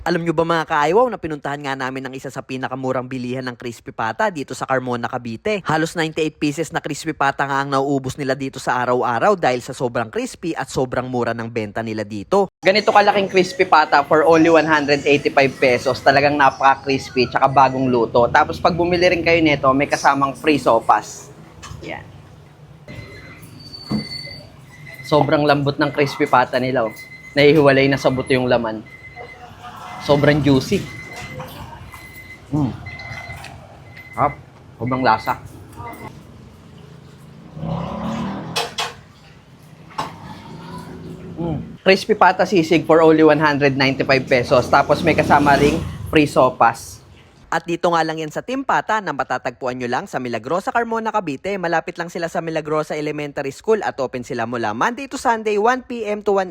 Alam nyo ba mga kaaywaw na pinuntahan nga namin ng isa sa pinakamurang bilihan ng crispy pata dito sa Carmona, Cavite. Halos 98 pieces na crispy pata nga ang nauubos nila dito sa araw-araw dahil sa sobrang crispy at sobrang mura ng benta nila dito. Ganito kalaking crispy pata for only 185 pesos. Talagang napaka-crispy tsaka bagong luto. Tapos pag bumili rin kayo nito, may kasamang free sopas. Yan. Sobrang lambot ng crispy pata nila. Oh. Nahihiwalay na sa buto yung laman. Sobrang juicy. Sobrang lasa. Crispy pata sisig for only 195 pesos. Tapos may kasama ring free sopas. At dito nga lang yan sa Timpata na matatagpuan nyo lang sa Milagrosa, Carmona, Cavite. Malapit lang sila sa Milagrosa Elementary School at open sila mula Monday to Sunday 1 p.m. to 1